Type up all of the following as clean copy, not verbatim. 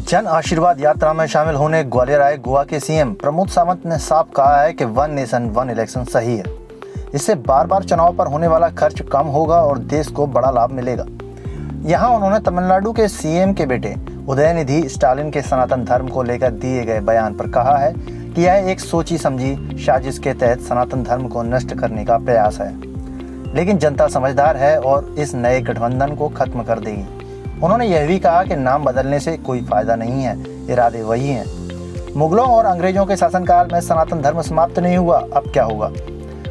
जन आशीर्वाद यात्रा में शामिल होने ग्वालियर आए गोवा के सीएम प्रमोद सावंत ने साफ कहा है कि वन नेशन वन इलेक्शन सही है। इससे बार बार चुनाव पर होने वाला खर्च कम होगा और देश को बड़ा लाभ मिलेगा। यहाँ उन्होंने तमिलनाडु के सीएम के बेटे उदयनिधि स्टालिन के सनातन धर्म को लेकर दिए गए बयान पर कहा है कि यह एक सोची समझी साजिश के तहत सनातन धर्म को नष्ट करने का प्रयास है, लेकिन जनता समझदार है और इस नए गठबंधन को खत्म कर देगी। उन्होंने यह भी कहा कि नाम बदलने से कोई फायदा नहीं है, इरादे वही हैं। मुगलों और अंग्रेजों के शासनकाल में सनातन धर्म समाप्त नहीं हुआ, अब क्या होगा।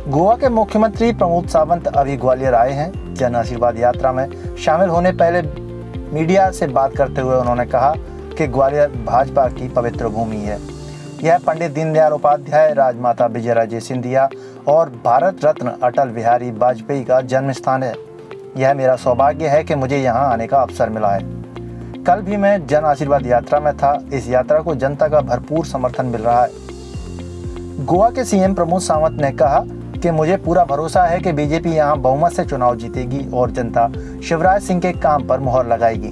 गोवा के मुख्यमंत्री प्रमोद सावंत अभी ग्वालियर आए हैं। जन आशीर्वाद यात्रा में शामिल होने पहले मीडिया से बात करते हुए उन्होंने कहा कि ग्वालियर भाजपा की पवित्र भूमि है। यह पंडित दीनदयाल उपाध्याय, राजमाता विजयराजे सिंधिया और भारत रत्न अटल बिहारी वाजपेयी का जन्म स्थान है। यह मेरा सौभाग्य है कि मुझे यहाँ आने का अवसर मिला है। कल भी मैं जन आशीर्वाद यात्रा में था। इस यात्रा को जनता का भरपूर समर्थन मिल रहा है। गोवा के सीएम प्रमोद सावंत ने कहा कि मुझे पूरा भरोसा है कि बीजेपी यहाँ बहुमत से चुनाव जीतेगी और जनता शिवराज सिंह के काम पर मुहर लगाएगी।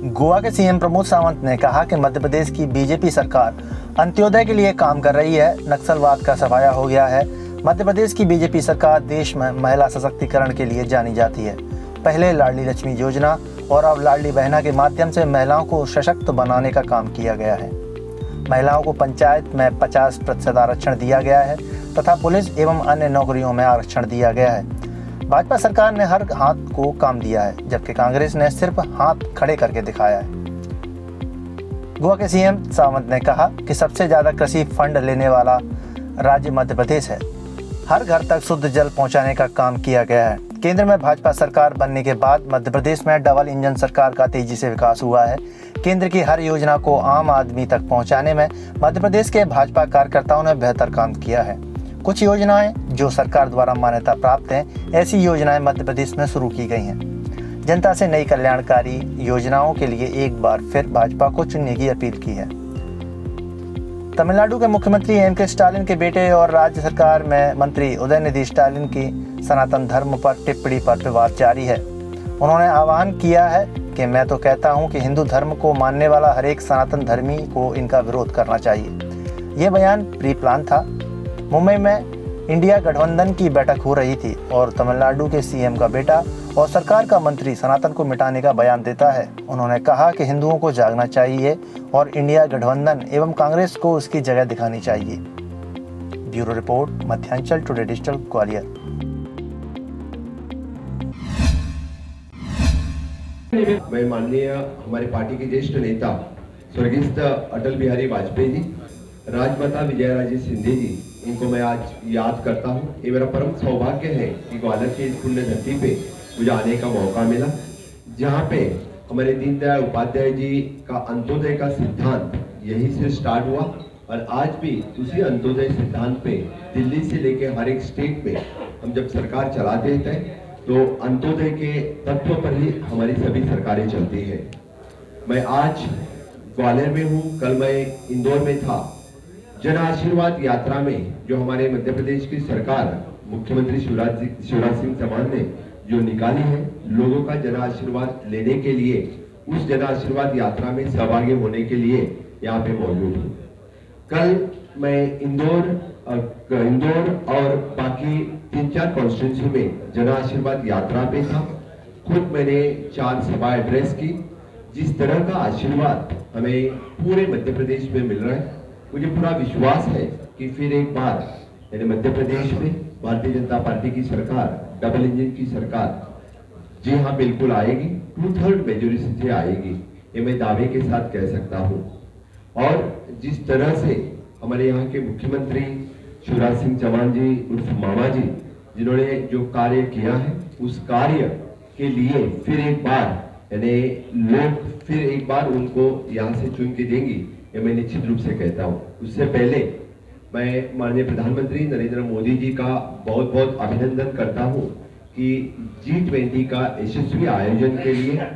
गोवा के सीएम प्रमोद सावंत ने कहा कि मध्य प्रदेश की बीजेपी सरकार अंत्योदय के लिए काम कर रही है। नक्सलवाद का सफाया हो गया है। मध्य प्रदेश की बीजेपी सरकार देश में महिला सशक्तिकरण के लिए जानी जाती है। पहले लाडली लक्ष्मी योजना और अब लाडली बहना के माध्यम से महिलाओं को सशक्त बनाने का काम किया गया है। महिलाओं को पंचायत में 50% आरक्षण दिया गया है तथा पुलिस एवं अन्य नौकरियों में आरक्षण दिया गया है। भाजपा सरकार ने हर हाथ को काम दिया है, जबकि कांग्रेस ने सिर्फ हाथ खड़े करके दिखाया है। गोवा के सीएम सावंत ने कहा कि सबसे ज्यादा कृषि फंड लेने वाला राज्य मध्य प्रदेश है। हर घर तक शुद्ध जल पहुंचाने का काम किया गया है। केंद्र में भाजपा सरकार बनने के बाद मध्य प्रदेश में डबल इंजन सरकार का तेजी से विकास हुआ है। केंद्र की हर योजना को आम आदमी तक पहुंचाने में मध्य प्रदेश के भाजपा कार्यकर्ताओं ने बेहतर काम किया है। कुछ योजनाएं जो सरकार द्वारा मान्यता प्राप्त हैं, ऐसी योजनाएं मध्य प्रदेश में शुरू की गई हैं। जनता से नई कल्याणकारी योजनाओं के लिए एक बार फिर भाजपा को चुनने की अपील की है। तमिलनाडु के मुख्यमंत्री एम.के. स्टालिन के बेटे और राज्य सरकार में मंत्री उदयनिधि स्टालिन की सनातन धर्म पर टिप्पणी पर विवाद जारी है। उन्होंने आह्वान किया है कि मैं तो कहता हूं कि हिंदू धर्म को मानने वाला हर एक सनातन धर्मी को इनका विरोध करना चाहिए। यह बयान प्री प्लान था। मुंबई में इंडिया गठबंधन की बैठक हो रही थी और तमिलनाडु के सीएम का बेटा और सरकार का मंत्री सनातन को मिटाने का बयान देता है। उन्होंने कहा कि हिंदुओं को जागना चाहिए और इंडिया गठबंधन एवं कांग्रेस को उसकी जगह दिखानी चाहिए। Bureau report, Madhyanchal today digital, Gwalior. मैं माननीय हमारे पार्टी के ज्येष्ठ नेता स्वर्गीय अटल बिहारी वाजपेयी जी, राजमाता विजयराजे सिंधिया जी, इनको मैं आज याद करता हूँ। ये मेरा परम सौभाग्य है कि ग्वालियर की इस पुण्य धरती पे मुझे आने का मौका मिला, जहाँ पे हमारे दीनदयाल उपाध्याय जी का अंत्योदय का सिद्धांत यहीं से स्टार्ट हुआ और आज भी उसी अंत्योदय सिद्धांत पे दिल्ली से लेके हर एक स्टेट पे हम जब सरकार चलाते थे तो अंत्योदय के तत्व पर ही हमारी सभी सरकारें चलती है। मैं आज ग्वालियर में हूँ, कल मैं इंदौर में था। जन आशीर्वाद यात्रा में जो हमारे मध्य प्रदेश की सरकार मुख्यमंत्री शिवराज सिंह चौहान ने जो निकाली है, लोगों का जन आशीर्वाद लेने के लिए, उस जन आशीर्वाद यात्रा में सहभागी होने के लिए यहाँ पे मौजूद हूँ। कल मैं इंदौर और बाकी 3-4 कॉन्स्टिट्यूंसी में जन आशीर्वाद यात्रा पे था। खुद मैंने 4 सभा एड्रेस की। जिस तरह का आशीर्वाद हमें पूरे मध्य प्रदेश में मिल रहा है, मुझे पूरा विश्वास है कि फिर एक बार यानी मध्य प्रदेश में भारतीय जनता पार्टी की सरकार, डबल इंजन की सरकार जी हाँ बिल्कुल आएगी, 2/3 मेजोरिटी से आएगी, ये मैं दावे के साथ कह सकता हूँ। और जिस तरह से हमारे यहाँ के मुख्यमंत्री शिवराज सिंह चौहान जी उर्फ मामा जी, जिन्होंने जो कार्य किया है, उस कार्य के लिए फिर एक बार यानी लोग फिर एक बार उनको यहाँ से चुन के देंगी, ये मैं निश्चित रूप से कहता हूँ। उससे पहले मैं माननीय प्रधानमंत्री नरेंद्र मोदी जी का बहुत बहुत अभिनंदन करता हूँ कि G20 का यशस्वी आयोजन के लिए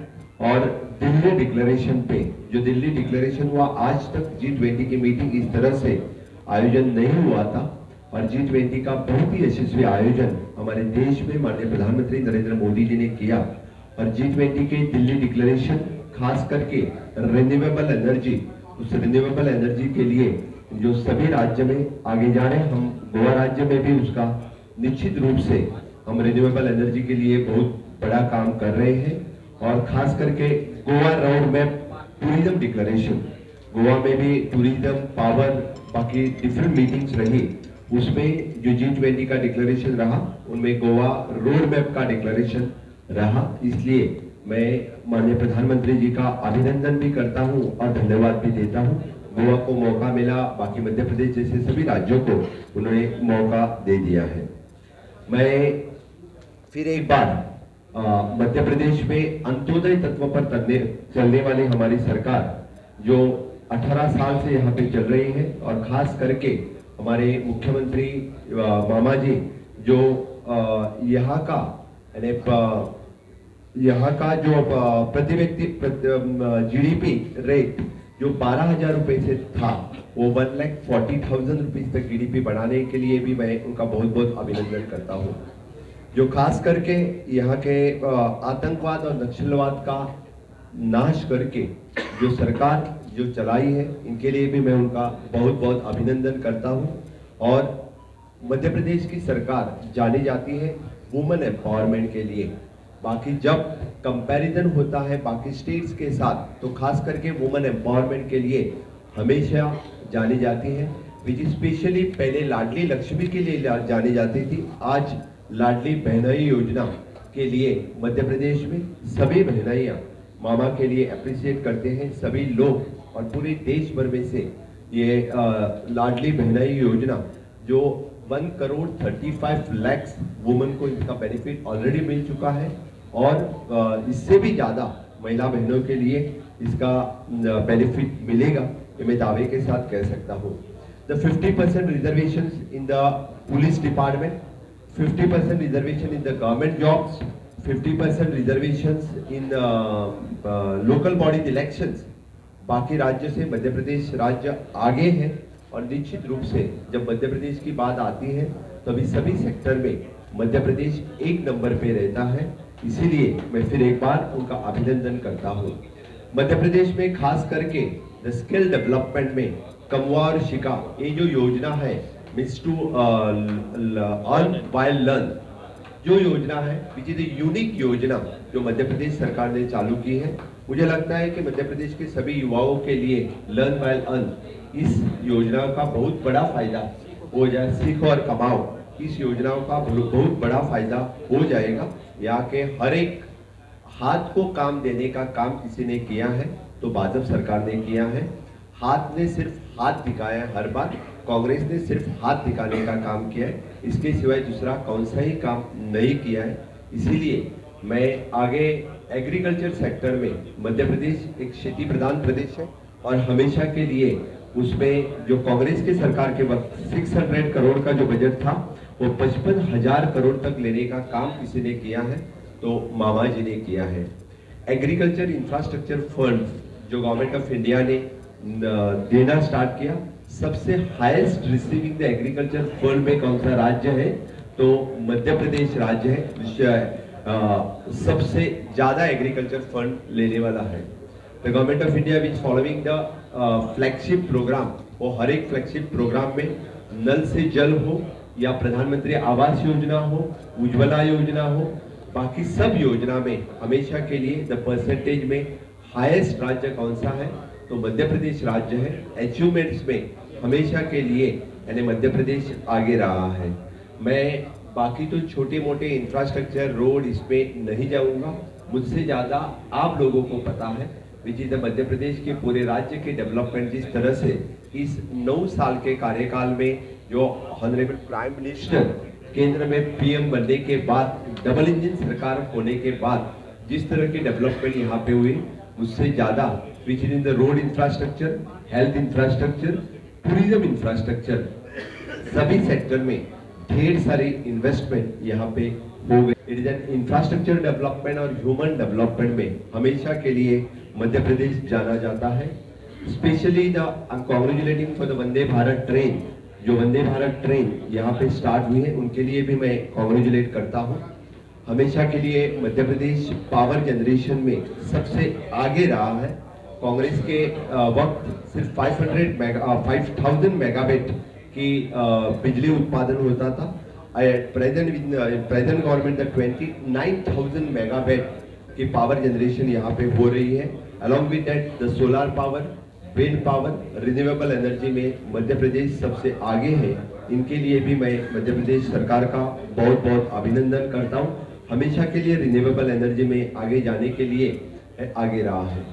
और दिल्ली डिक्लेरेशन पे, जो दिल्ली डिक्लेरेशन हुआ, आज तक G20 की मीटिंग इस तरह से आयोजन नहीं हुआ था और G20 का बहुत ही यशस्वी आयोजन हमारे देश में माननीय प्रधानमंत्री नरेंद्र मोदी जी ने किया और G20 के दिल्ली डिक्लेरेशन खास करके रिन्यूएबल एनर्जी, उस रिन्यूएबल एनर्जी के लिए जो सभी राज्य में आगे जा रहे हैं, हम गोवा राज्य में भी उसका निश्चित रूप से हम रिन्यूएबल एनर्जी के लिए बहुत बड़ा काम कर रहे हैं। और खास करके Goa road map tourism declaration, Goa में भी टूरिज्म पावर बाकी डिफरेंट मीटिंग्स रही, उसमें जो G20 का डिक्लेरेशन रहा उनमें गोवा रोड मैप का डिक्लेरेशन रहा। इसलिए मैं माननीय प्रधानमंत्री जी का अभिनंदन भी करता हूं और धन्यवाद भी देता हूं। गोवा को मौका मिला, बाकी मध्य प्रदेश जैसे सभी राज्यों को उन्होंने मौका दे दिया है। मैं फिर एक बार मध्य प्रदेश में अंत्योदय तत्व पर चलने वाली हमारी सरकार जो 18 साल से यहाँ पे चल रही है, और खास करके हमारे मुख्यमंत्री मामा जी जो यहाँ का जो प्रति व्यक्ति GDP रेट जो 12,000 रुपए से था वो 1,40,000 रुपीज तक GDP बढ़ाने के लिए भी मैं उनका बहुत बहुत अभिनंदन करता हूँ। जो खास करके यहाँ के आतंकवाद और नक्सलवाद का नाश करके जो सरकार जो चलाई है, इनके लिए भी मैं उनका बहुत बहुत अभिनंदन करता हूँ। और मध्य प्रदेश की सरकार जानी जाती है वुमेन एम्पावरमेंट के लिए। बाकी जब कंपैरिजन होता है बाकी स्टेट्स के साथ, तो खास करके वुमेन एम्पावरमेंट के लिए हमेशा जानी जाती है, विच स्पेशली पहले लाडली लक्ष्मी के लिए जानी जाती थी। आज लाडली बहनाई योजना के लिए मध्य प्रदेश में सभी बहनाइयाँ मामा के लिए अप्रिशिएट करते हैं सभी लोग, और पूरे देश भर में से ये लाडली बहनाई योजना जो 1,35 लाख वुमेन को इसका बेनिफिट ऑलरेडी मिल चुका है, और इससे भी ज़्यादा महिला बहनों के लिए इसका बेनिफिट मिलेगा, ये मैं दावे के साथ कह सकता हूँ। The 50% reservation in the police department, 50% reservation in the government jobs, 50% reservations in local body elections. बाकी राज्यों से मध्य प्रदेश राज्य आगे है, और निश्चित रूप से जब मध्य प्रदेश की बात आती है तो अभी सभी सेक्टर में मध्य प्रदेश एक नंबर पे रहता है। इसीलिए मैं फिर एक बार उनका अभिनंदन करता हूँ। मध्य प्रदेश में खास करके द स्किल डेवलपमेंट में कमवा और शिका ये जो योजना है, means to earn while learn, जो योजना है विच इज ए यूनिक योजना जो मध्य प्रदेश सरकार ने चालू की है। मुझे लगता है कि मध्य प्रदेश के सभी युवाओं के लिए लर्न व्हाइल अर्न इस योजना का बहुत बड़ा फायदा हो जाए। सीख और कमाओ इस योजना का बहुत बड़ा फायदा हो जाएगा। यहाँ के हर एक हाथ को काम देने का काम किसी ने किया है तो भाजपा सरकार ने किया है। हाथ ने सिर्फ हाथ दिखाया है, हर बार कांग्रेस ने सिर्फ हाथ दिखाने का काम किया है, इसके सिवाय दूसरा कौन सा ही काम नहीं किया है। इसीलिए मैं आगे एग्रीकल्चर सेक्टर में मध्य प्रदेश एक खेती प्रधान प्रदेश है, और हमेशा के लिए उसमें जो कांग्रेस के सरकार के वक्त 600 करोड़ का जो बजट था वो 55,000 करोड़ तक लेने का काम किसी ने किया है तो मामा जी ने किया है। एग्रीकल्चर इंफ्रास्ट्रक्चर फंड जो गवर्नमेंट ऑफ इंडिया ने देना स्टार्ट किया, सबसे highest receiving the agriculture fund में कौन सा राज्य है तो मध्य प्रदेश राज्य है, सबसे ज्यादा एग्रीकल्चर फंड लेने वाला है। The government of India which following the flagship program, वो हर एक फ्लैगशिप प्रोग्राम में नल से जल हो या प्रधानमंत्री आवास योजना हो, उज्ज्वला योजना हो, बाकी सब योजना में हमेशा के लिए द परसेंटेज में हाईएस्ट राज्य कौन सा है तो मध्य प्रदेश राज्य है। अचीवमेंट्स में हमेशा के लिए यानी मध्य प्रदेश आगे रहा है। मैं बाकी तो छोटे मोटे इंफ्रास्ट्रक्चर रोड इसमें नहीं जाऊंगा, मुझसे ज्यादा आप लोगों को पता है विच इज मध्य प्रदेश के पूरे राज्य के डेवलपमेंट जिस तरह से इस 9 साल के कार्यकाल में जो ऑनरेबल प्राइम मिनिस्टर केंद्र में पीएम बनने के बाद डबल इंजन सरकार होने के बाद जिस तरह के डेवलपमेंट यहाँ पे हुई, उससे ज्यादा which is in the road infrastructure, health infrastructure, tourism infrastructure, सभी सेक्टर में ढेर सारी इन्वेस्टमेंट यहाँ पे हो गए। It is an infrastructure development और ह्यूमन डेवलपमेंट में हमेशा के लिए मध्य प्रदेश जाना जाता है। Specially the I am congratulating for the Vande Bharat train, जो वंदे भारत ट्रेन यहाँ पे स्टार्ट हुई है उनके लिए भी मैं कांग्रेचुलेट करता हूँ। हमेशा के लिए मध्य प्रदेश पावर जनरेशन में सबसे आगे रहा है। कांग्रेस के वक्त सिर्फ 5000 मेगावाट की बिजली उत्पादन होता था। प्रेजेंट गवर्नमेंट 29,000 मेगावाट की पावर जनरेशन यहाँ पे हो रही है। Along with that the solar power, wind power, renewable energy में मध्य प्रदेश सबसे आगे है। इनके लिए भी मैं मध्य प्रदेश सरकार का बहुत बहुत अभिनंदन करता हूँ। हमेशा के लिए रिन्यूएबल एनर्जी में आगे जाने के लिए आगे रहा है।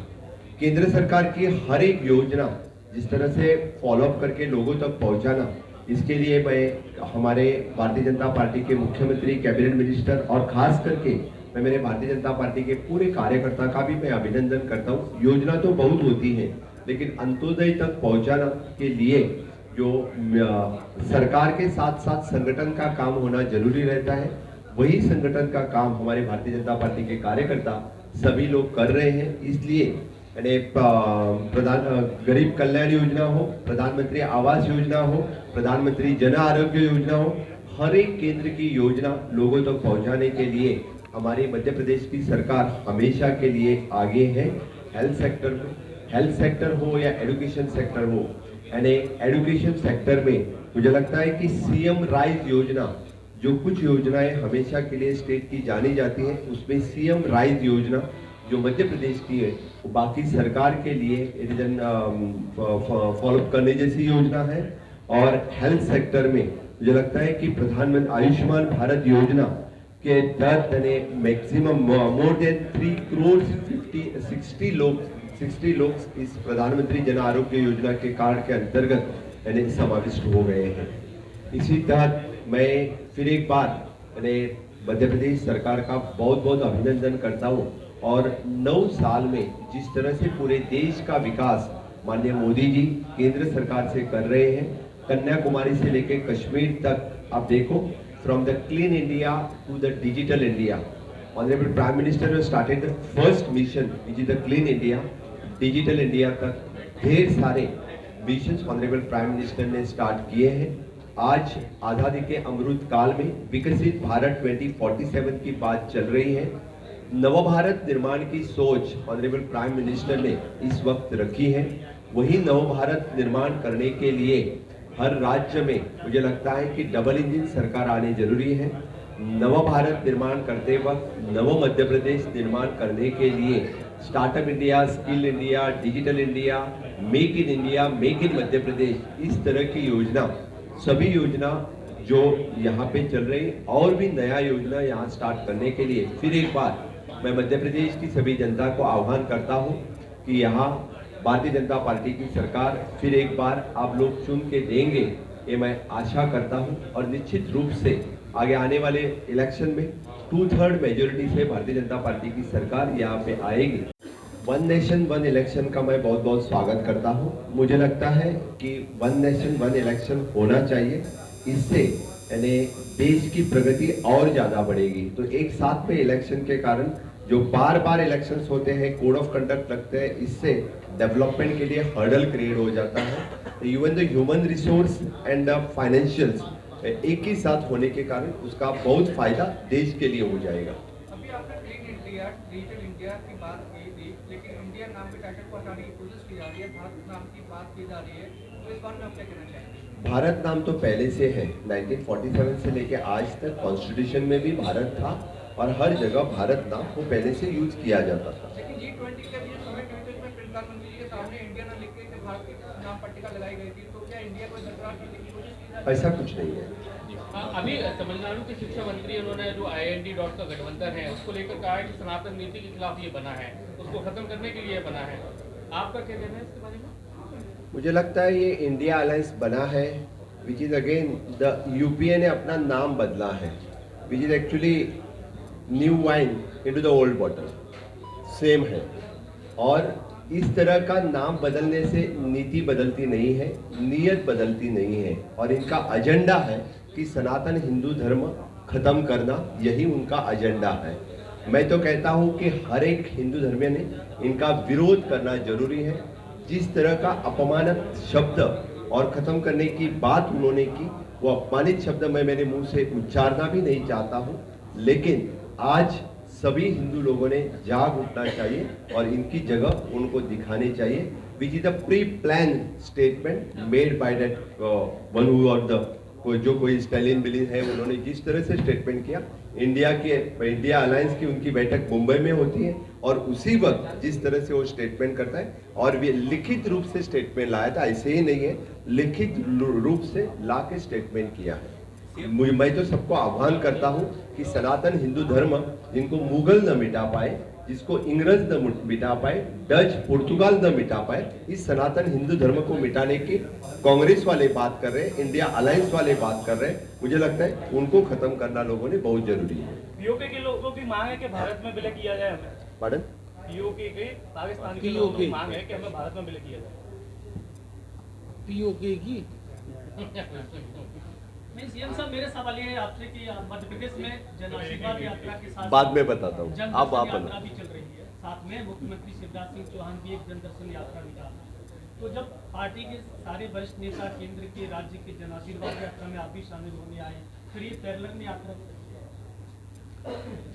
केंद्र सरकार की हर एक योजना जिस तरह से फॉलोअप करके लोगों तक पहुंचाना, इसके लिए मैं हमारे भारतीय जनता पार्टी के मुख्यमंत्री, कैबिनेट मिनिस्टर और खास करके मैं मेरे भारतीय जनता पार्टी के पूरे कार्यकर्ता का भी मैं अभिनंदन करता हूँ। योजना तो बहुत होती है, लेकिन अंत्योदय तक पहुंचाना के लिए जो सरकार के साथ साथ संगठन का काम होना जरूरी रहता है, वही संगठन का काम हमारे भारतीय जनता पार्टी के कार्यकर्ता सभी लोग कर रहे हैं। इसलिए गरीब कल्याण योजना हो, प्रधानमंत्री आवास योजना हो, प्रधानमंत्री जन आरोग्य योजना हो, हर एक केंद्र की योजना लोगों तक पहुंचाने के लिए हमारी मध्य प्रदेश की सरकार हमेशा के लिए आगे है। हेल्थ सेक्टर हो या एजुकेशन सेक्टर हो, यानी एजुकेशन सेक्टर में मुझे लगता है कि सीएम राइज योजना, जो कुछ योजनाएं हमेशा के लिए स्टेट की जानी जाती हैं, उसमें सीएम राइज योजना जो मध्य प्रदेश की है, वो बाकी सरकार के लिए फॉलोअप करने जैसी योजना है। और हेल्थ सेक्टर में मुझे लगता है कि प्रधानमंत्री आयुष्मान भारत योजना के तहत मैक्सिमम मोर देन 3 करोड़ 60 लोग इस प्रधानमंत्री जन आरोग्य योजना के कार्ड के अंतर्गत समाविष्ट हो गए हैं। इसी तहत मैं फिर एक बार मध्य प्रदेश सरकार का बहुत बहुत अभिनंदन करता हूँ। और 9 साल में जिस तरह से पूरे देश का विकास माननीय मोदी जी केंद्र सरकार से कर रहे हैं, कन्याकुमारी से लेकर कश्मीर तक आप देखो, from the clean India to the digital India, honourable prime minister ने started the first mission which is the clean India, digital India तक ढेर सारे मिशन ऑनरेबल प्राइम मिनिस्टर ने स्टार्ट किए हैं। आज आजादी के अमृत काल में विकसित भारत 2047 की बात चल रही है। नव भारत निर्माण की सोच ऑनरेबल प्राइम मिनिस्टर ने इस वक्त रखी है। वही नव भारत निर्माण करने के लिए हर राज्य में मुझे लगता है कि डबल इंजन सरकार आने जरूरी है। नव भारत निर्माण करते वक्त नव मध्य प्रदेश निर्माण करने के लिए startup India, skill India, digital India, make in India, make in Madhya Pradesh, इस तरह की योजना, सभी योजना जो यहाँ पे चल रही, और भी नया योजना यहाँ स्टार्ट करने के लिए फिर एक बार मैं मध्य प्रदेश की सभी जनता को आह्वान करता हूँ कि यहाँ भारतीय जनता पार्टी की सरकार फिर एक बार आप लोग चुन के देंगे, ये मैं आशा करता हूँ। और निश्चित रूप से आगे आने वाले इलेक्शन में 2/3 मेजोरिटी से भारतीय जनता पार्टी की सरकार यहाँ पे आएगी। वन नेशन वन इलेक्शन का मैं बहुत बहुत स्वागत करता हूँ। मुझे लगता है कि वन नेशन वन इलेक्शन होना चाहिए, इससे यानी देश की प्रगति और ज्यादा बढ़ेगी। तो एक साथ में इलेक्शन के कारण जो बार बार इलेक्शंस होते हैं, कोड ऑफ कंडक्ट लगते हैं, इससे डेवलपमेंट के लिए हर्डल क्रिएट हो जाता है। Even the human resource and the financials एक ही साथ होने के कारण उसका बहुत फायदा देश के लिए हो जाएगा। अभी आपने क्लीन इंडिया, डिजिटल इंडिया की बात की थी, लेकिन इंडिया नाम के टाइटल को हटाने की कोशिश की जा रही है, भारत नाम की बात की जा रही है, तो इस बारे में आप क्या कहना चाहेंगे? भारत नाम तो पहले से है, 1947 से लेके आज तक कॉन्स्टिट्यूशन में भी भारत था और हर जगह भारत नाम को पहले से यूज किया जाता था। लेकिन G20 के लिए समय में प्रधानमंत्री के सामने इंडिया नाम लिख के भारत की नाम पट्टिका लगाई गई थी, तो क्या इंडिया को बरकरार रखने की कोशिश की जा रही है? ऐसा कुछ नहीं है। अभी तमिलनाडु के शिक्षा मंत्री उन्होंने जो IND.org का गठबंधन है उसको लेकर कहा है कि सनातन नीति के खिलाफ ये बना है, उसको खत्म करने के लिए बना है। आपका क्या कहना है इसके बारे में? मुझे लगता है ये इंडिया अलायंस बना है, which is again the UPA ने अपना नाम बदला है, which is actually new wine into the old bottle, same है। और इस तरह का नाम बदलने से नीति बदलती नहीं है, नीयत बदलती नहीं है, और इनका एजेंडा है कि सनातन हिंदू धर्म खत्म करना, यही उनका एजेंडा है। मैं तो कहता हूं कि हर एक हिंदू धर्म ने इनका विरोध करना जरूरी है। जिस तरह का अपमानित शब्द और खत्म करने की बात उन्होंने की, वो अपमानित शब्द मैं मेरे मुंह से उच्चारना भी नहीं चाहता हूं, लेकिन आज सभी हिंदू लोगों ने जाग उठना चाहिए और इनकी जगह उनको दिखानी चाहिए, विच is the pre plan statement made by that one who और द कोई स्टैलिन बिलिन है, उन्होंने जिस तरह से स्टेटमेंट किया, इंडिया अलायंस की उनकी बैठक मुंबई में होती है और उसी वक्त जिस तरह से वो स्टेटमेंट करता है और वे लिखित रूप से स्टेटमेंट लाया था, ऐसे ही नहीं है, लिखित रूप से ला के स्टेटमेंट किया है। मैं तो सबको आह्वान करता हूं कि सनातन हिंदू धर्म जिनको मुगल न मिटा पाए, जिसको इंग्रज न मिटा पाए, डच पुर्तगाल न मिटा पाए, इस सनातन हिंदू धर्म को मिटाने की कांग्रेस वाले बात कर रहे हैं, इंडिया अलायंस वाले बात कर रहे हैं। मुझे लगता है उनको खत्म करना लोगों ने बहुत जरूरी है। पीओके के लोगों की मांग है कि भारत में विलय किया जाए हमें। पार्डन? पीओके के पाकिस्तान के लोगों की मांग है कि हमें भारत में विलय किया जाए। पीओके की नहीं सीएम साहब, मेरे सवाल ये है आपसे कि मध्य प्रदेश में जन आशीर्वाद यात्रा के साथ बाद में बताता हूँ, जन आप दर्शन यात्रा भी चल रही है, साथ में मुख्यमंत्री शिवराज सिंह चौहान भी एक जन दर्शन यात्रा निकाला। तो जब पार्टी के सारे वरिष्ठ नेता केंद्र के राज्य के जन आशीर्वाद यात्रा में आप भी शामिल होने आए, फिर ये पैरेलल में यात्रा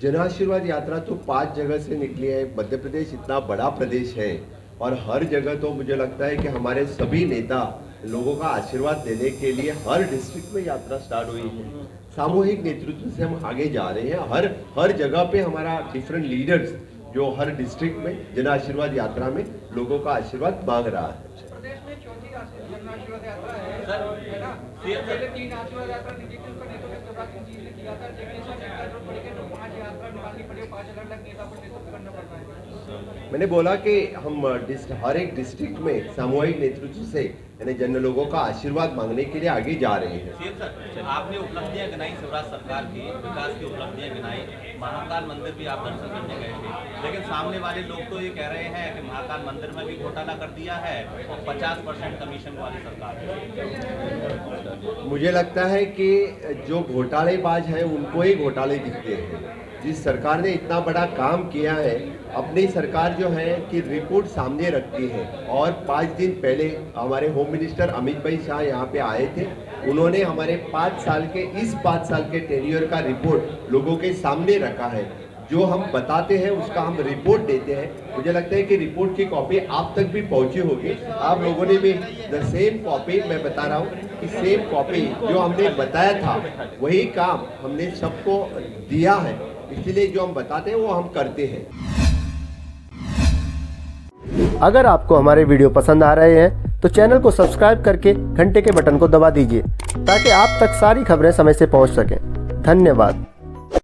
जन आशीर्वाद यात्रा तो 5 जगह से निकली है। मध्य प्रदेश इतना बड़ा प्रदेश है और हर जगह तो मुझे लगता है कि हमारे सभी नेता लोगों का आशीर्वाद देने के लिए हर डिस्ट्रिक्ट में यात्रा स्टार्ट हुई है। सामूहिक नेतृत्व से हम आगे जा रहे हैं। हर जगह पे हमारा डिफरेंट लीडर्स जो हर डिस्ट्रिक्ट में जन आशीर्वाद यात्रा में लोगों का आशीर्वाद मांग रहा है। प्रदेश में चौथी जन आशीर्वाद यात्रा है ना? पहले 3 आशीर्वाद यात्रा निजी का नेतृत्व शिवराज सिंह जी ने किया था, लेकिन इसमें जरूरत पड़ी कि 5 यात्रा निकालनी पड़ी, 5 अलग नेता को नेतृत्व करना पड़ रहा है। मैंने बोला कि हम हर एक डिस्ट्रिक्ट में सामूहिक नेतृत्व से यानी जन लोगों का आशीर्वाद मांगने के लिए आगे जा रहे हैं। सीएम सर, आपने उपलब्धियां गिनाई, शिवराज सरकार की विकास की उपलब्धियां गिनाई, महाकाल मंदिर भी आप दर्शन करने गए थे, लेकिन सामने वाले लोग तो ये कह रहे हैं कि महाकाल मंदिर में भी घोटाला कर दिया है और 50% कमीशन वाली सरकार है। मुझे लगता है कि जो घोटालेबाज हैं उनको ही घोटाले दिखते हैं। जिस सरकार ने इतना बड़ा काम किया है, अपनी सरकार जो है कि रिपोर्ट सामने रखती है और 5 दिन पहले हमारे होम मिनिस्टर अमित भाई शाह यहाँ पे आए थे। उन्होंने हमारे 5 साल के टेन्योर का रिपोर्ट लोगों के सामने रखा है। जो हम बताते हैं उसका हम रिपोर्ट देते हैं। मुझे लगता है कि रिपोर्ट की कॉपी आप तक भी पहुंची होगी। आप लोगों ने भी द सेम कॉपी, मैं बता रहा हूँ कि सेम कॉपी जो हमने बताया था वही काम हमने सबको दिया है। इसलिए जो हम बताते हैं वो हम करते हैं। अगर आपको हमारे वीडियो पसंद आ रहे हैं तो चैनल को सब्सक्राइब करके घंटे के बटन को दबा दीजिए ताकि आप तक सारी खबरें समय से पहुंच सकें। धन्यवाद।